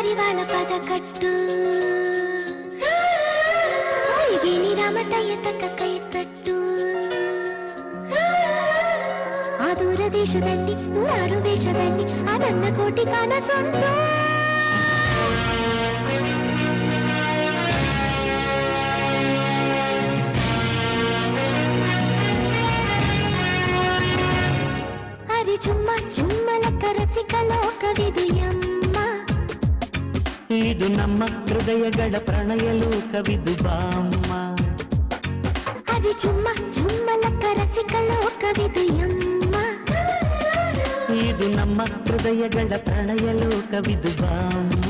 ಪಾರಿವಾಳ ಪದ ಕಟ್ಟು ನಿರಾಮತಯ್ಯ ತಕ್ಕ ಕೈ ತಟ್ಟು ಆ ದೂರ ದೇಶದಲ್ಲಿ ನೂರಾರು ವೇಷದಲ್ಲಿ ಆ ನನ್ನ ಕೋಟಿ ಕನಸುಂಟು ಹರಿ ಚುಮ್ಮ ಚುಮ್ಮಲಕ್ಕ ರಸಿಕ ಲೋಕವಿದು ಯಮ್ಮ ಇದು ನಮ್ಮ ಹೃದಯಗಳ ಪ್ರಣಯ ಲೋಕವಿದು ಬಾಮ್ಮ ಹರಿ ಚುಮ್ಮ ಚುಮ್ಮಲಕ್ಕ ರಸಿಕ ಲೋಕವಿದು ಯಮ್ಮ ಇದು ನಮ್ಮ ಹೃದಯಗಳ ಪ್ರಣಯ ಲೋಕವಿದು ಬಾಮ್ಮ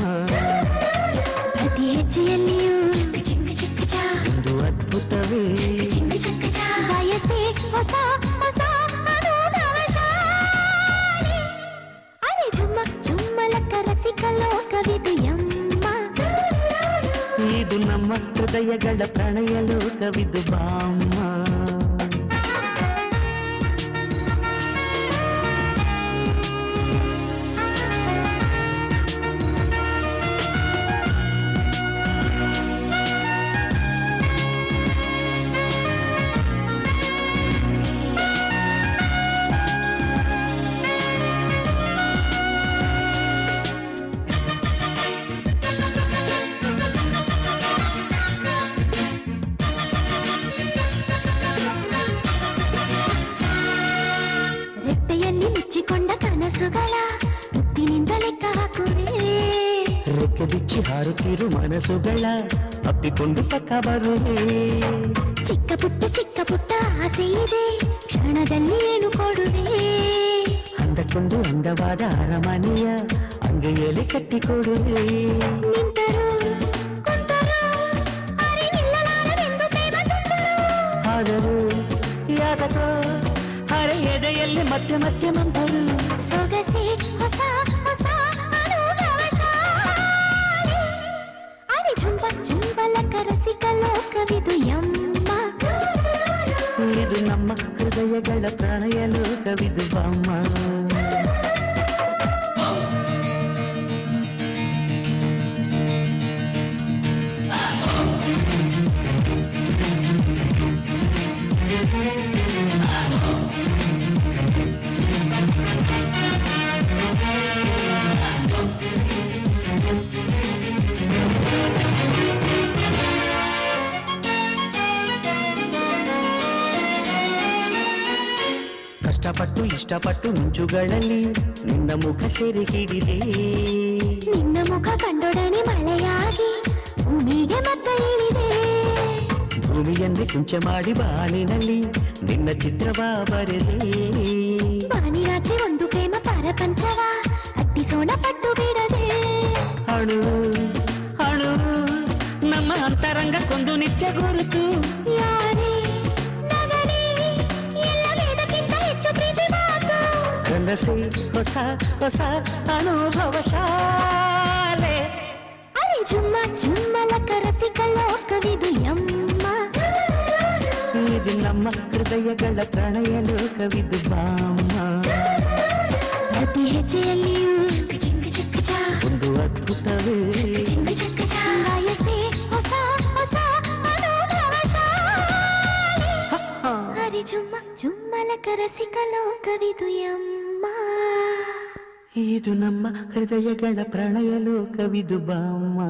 ಪ್ರತಿ ಹೆಜ್ಜೆಯಲ್ಲಿಯೂ ಒಂದು ಅದ್ಭುತವೇ ಬಯಸೆ ಹೊಸ ಹೊಸ ಅರೆ ಚುಮ್ಮ ಚುಮ್ಮಲಕ್ಕ ರಸಿಕ ಲೋಕವಿದು ಯಮ್ಮ ಇದು ನಮ್ಮ ಹೃದಯಗಳ ಪ್ರಣಯ ಲೋಕವಿದು ಬಾಮ್ಮ ಮುಚ್ಚಿಕೊಂಡ ಕನಸುಗಳ ಮುತ್ತಿನಿಂದ ಲೆಕ್ಕ ಹಾಕುವೆ ರೆಕ್ಕೆ ಬಿಚ್ಚಿ ಹಾರುತ್ತಿರು ಮನಸ್ಸುಗಳ ಅಪ್ಪಿಕೊಂಡು ಪಕ್ಕ ಬರುವೆ ಚಿಕ್ಕ ಪುಟ್ಟ ಆಸೆ ಇದೆ ಕ್ಷಣದಲ್ಲಿ ಏನು ಕೊಡುವೆ ಅಂದಕ್ಕೊಂದು ಅಂದವಾದ ಅರಮನೆಯ ಅಂಗೈಯಲ್ಲಿ ಕಟ್ಟಿಕೊಡುವೆ ನಿಂತರು ಕುಂತರು ಅರೆ ನಿಲ್ಲಲಾರದೆಂದು ಪ್ರೇಮ ತುಂತರು ಆದರೂ ಯಾಕೋ ಅರೆ ಎದೆಯಲ್ಲಿ ಮತ್ತೆ ಮತ್ತೆ ಮಂತರು ಸೊಗಸೆ ಹೊಸ ಹೊಸ ಅನುಭವಶಾಲಿ ಅರೆ ಚುಂಬ ಚುಂಬಲಕ ರಸಿಕ ಲೋಕವಿದು ಯಮ್ಮ ಇದು ನಮ್ಮ ಹೃದಯಗಳ ಪ್ರಣಯ ಲೋಕವಿದು ಬಾಮ್ಮ ಕಷ್ಟಪಟ್ಟು ಇಷ್ಟಪಟ್ಟು ಮಿಂಚುಗಳಲ್ಲಿ ನಿನ್ನ ಮುಖ ಸೆರೆ ಹಿಡಿದೆ ನಿನ್ನ ಮುಖ ಕಂಡೊಡನೆ ಮಳೆಯಾಗಿ ಭೂಮಿಗೆ ಮತ್ತೆ ಇಳಿದೆ ಭೂಮಿಯನ್ನೇ ಕುಂಚ ಮಾಡಿ ಬಾನಿನಲ್ಲಿ ನಿನ್ನ ಚಿತ್ರವ ಬರೆದೆ ಬಾನಿರಾಚೆ ಒಂದು ಪ್ರೇಮ ಪರಪಂಚವ ಅಟ್ಟಿಸೋಣ ಪಟ್ಟು ಬಿಡದೆ ಅಣು ಅಣು ನಮ್ಮ ಅಂತರಂಗಕ್ಕೊಂದು ನಿತ್ಯ ಗುರುತು ಯಾರೇ ನಗಲಿ ಎಲ್ಲವೇದಕ್ಕಿಂತ ಹೆಚ್ಚು ಪ್ರೀತಿ ಮಾತು ಕನಸೆ ಹೊಸ ಹೊಸ ಅನುಭವ ಶಾಲೆ ಅರೆ ಚುಮ್ಮ ಚುಮ್ಮಲಕ ರಸಿಕ ಲೋಕವಿದು ಯಮ್ಮ ಇದು ನಮ್ಮ ಹೃದಯಗಳ ಪ್ರಣಯ ಲೋಕವಿದು ಬಾಮ್ಮ ಪ್ರತಿ ಹೆಜ್ಜೆಯಲ್ಲಿಯೂ ಒಂದು ಅದ್ಭುತವೇ ಬಯಸೆ ಹೊಸ ಹೊಸ ಅನುಭವಶಾಲಿ ಹರಿ ಚುಮ್ಮ ಚುಮ್ಮಲಕ ರಸಿಕ ಲೋಕವಿದು ಯಮ್ಮ ಇದು ನಮ್ಮ ಹೃದಯಗಳ ಪ್ರಣಯ ಲೋಕವಿದು ಬಾಮ್ಮ